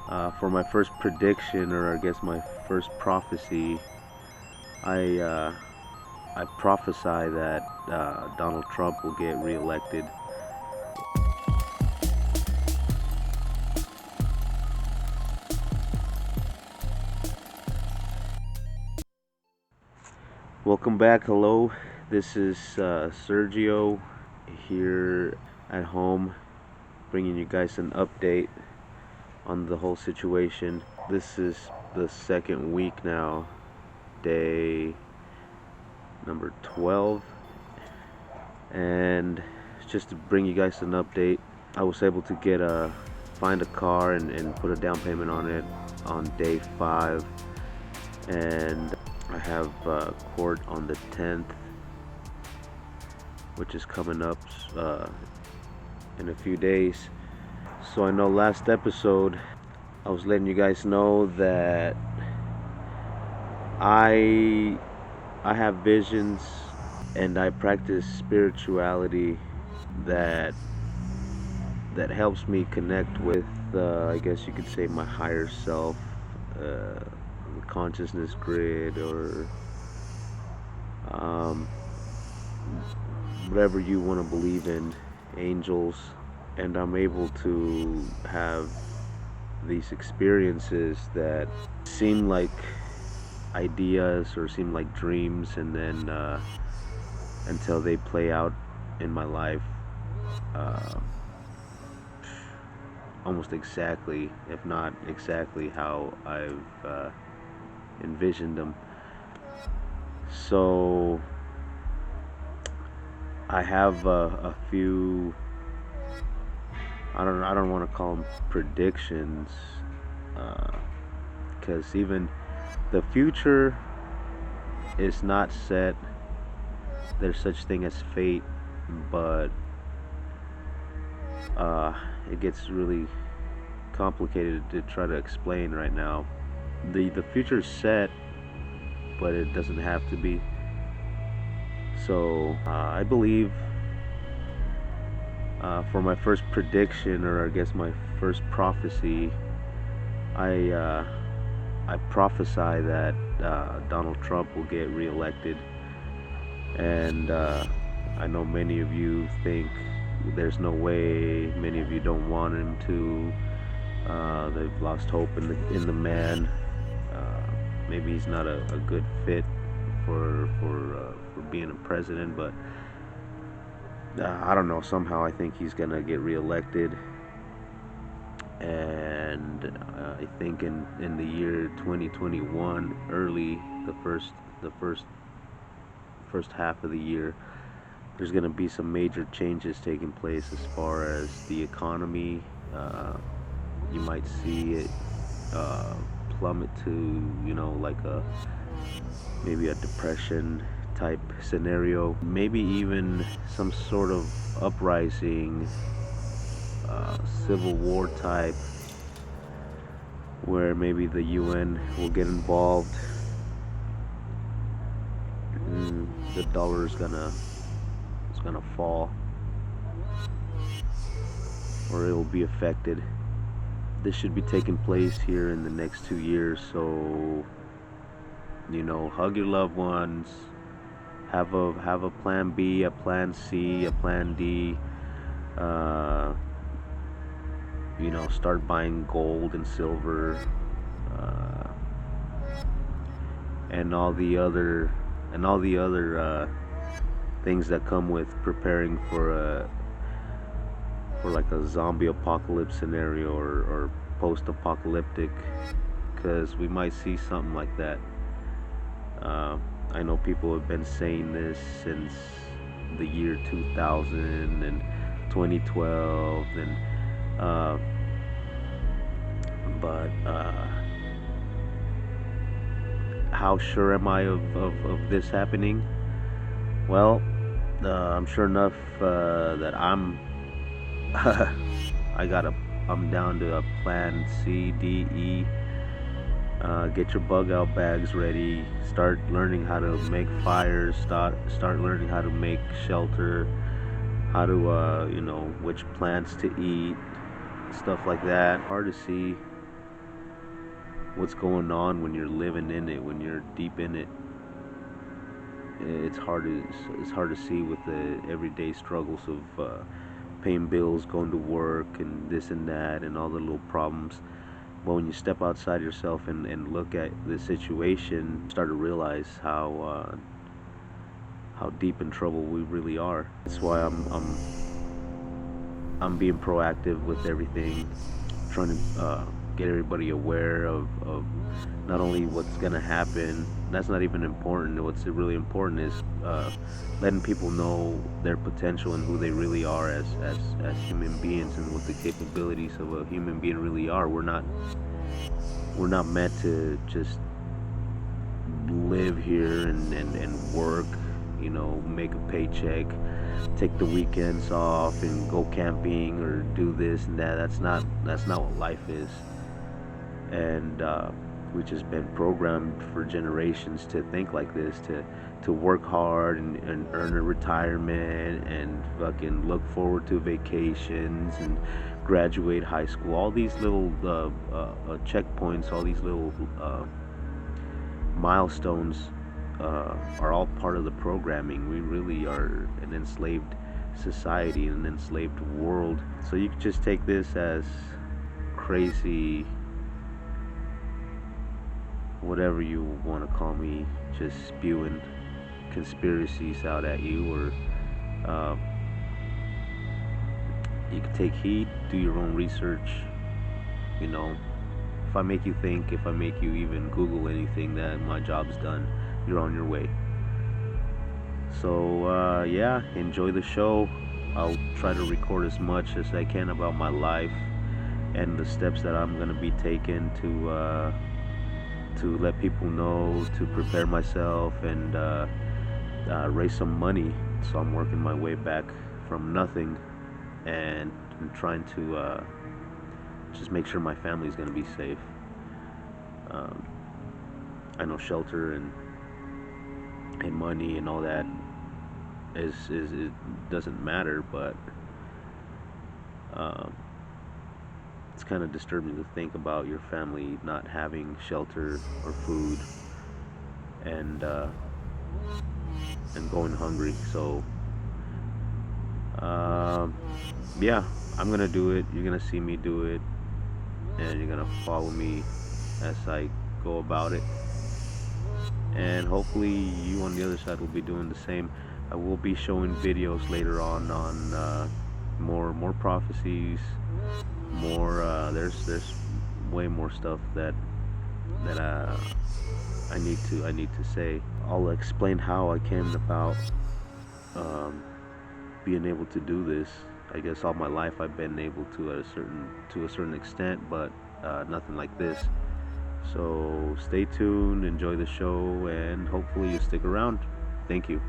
For my first prediction, or I guess my first prophecy, I I prophesy that Donald Trump will get reelected. Welcome back. Hello, this is Sergio here at home, bringing you guys an update on the whole situation. This is the second week now, day number 12, and just to bring you guys an update, I was able to find a car and put a down payment on it on day 5, and I have court on the 10th, which is coming up in a few days. So I know last episode I was letting you guys know that I have visions and I practice spirituality that helps me connect with I guess you could say my higher self, the consciousness grid, or whatever you want to believe in, angels. And I'm able to have these experiences that seem like ideas or seem like dreams, and then until they play out in my life almost exactly, if not exactly, how I've envisioned them. So I have a few, I don't want to call them predictions, because even the future is not set. There's such thing as fate, but it gets really complicated to try to explain right now. The future's set, but it doesn't have to be. So I believe for my first prediction, or I guess my first prophecy, I prophesy that Donald Trump will get reelected. And I know many of you think there's no way. Many of you don't want him to. They've lost hope in the man. Maybe he's not a good fit for being a president, but I don't know. Somehow I think he's gonna get reelected, and I think in the year 2021, early the first half of the year, there's gonna be some major changes taking place as far as the economy. You might see it plummet to, like maybe a depression type scenario, maybe even some sort of uprising, civil war type, where maybe the UN will get involved. The dollar is gonna fall, or it will be affected. This should be taking place here in the next 2 years, so hug your loved ones, have a plan B, a plan C, a plan D. Start buying gold and silver, and all the other things that come with preparing for like a zombie apocalypse scenario, or post-apocalyptic, because we might see something like that. I know people have been saying this since the year 2000 and 2012, and but how sure am I of this happening? Well, I'm sure enough that I'm I'm down to a plan C, D, E. Get your bug out bags ready. Start learning how to make fires. Start learning how to make shelter. How to which plants to eat, stuff like that. Hard to see what's going on when you're living in it, when you're deep in it. It's hard to see with the everyday struggles of paying bills, going to work, and this and that, and all the little problems. But when you step outside yourself and look at the situation, you start to realize how deep in trouble we really are. That's why I'm being proactive with everything, trying to get everybody aware of not only what's gonna happen. That's not even important. What's really important is letting people know their potential and who they really are as human beings, and what the capabilities of a human being really are. We're not meant to just live here and work, make a paycheck, take the weekends off and go camping or do this and that. That's not what life is. And we've just been programmed for generations to think like this, to work hard and earn a retirement and fucking look forward to vacations and graduate high school. All these little checkpoints, all these little milestones are all part of the programming. We really are an enslaved society, an enslaved world. So you could just take this as crazy, whatever you want to call me, just spewing conspiracies out at you, or you can take heed, do your own research. You know, if I make you think, if I make you even Google anything, that my job's done. You're on your way. So yeah, enjoy the show. I'll try to record as much as I can about my life and the steps that I'm gonna be taking to let people know, to prepare myself, and raise some money. So I'm working my way back from nothing, and I'm trying to just make sure my family's gonna be safe. Um, I know shelter and money and all that is it doesn't matter, but um, it's kind of disturbing to think about your family not having shelter or food, and going hungry. So yeah, I'm gonna do it. You're gonna see me do it, and you're gonna follow me as I go about it. And hopefully you on the other side will be doing the same. I will be showing videos later on more prophecies, more there's way more stuff that I need to say. I'll explain how I came about being able to do this. I guess all my life I've been able to at a certain extent, but nothing like this. So stay tuned, enjoy the show, and hopefully you stick around. Thank you.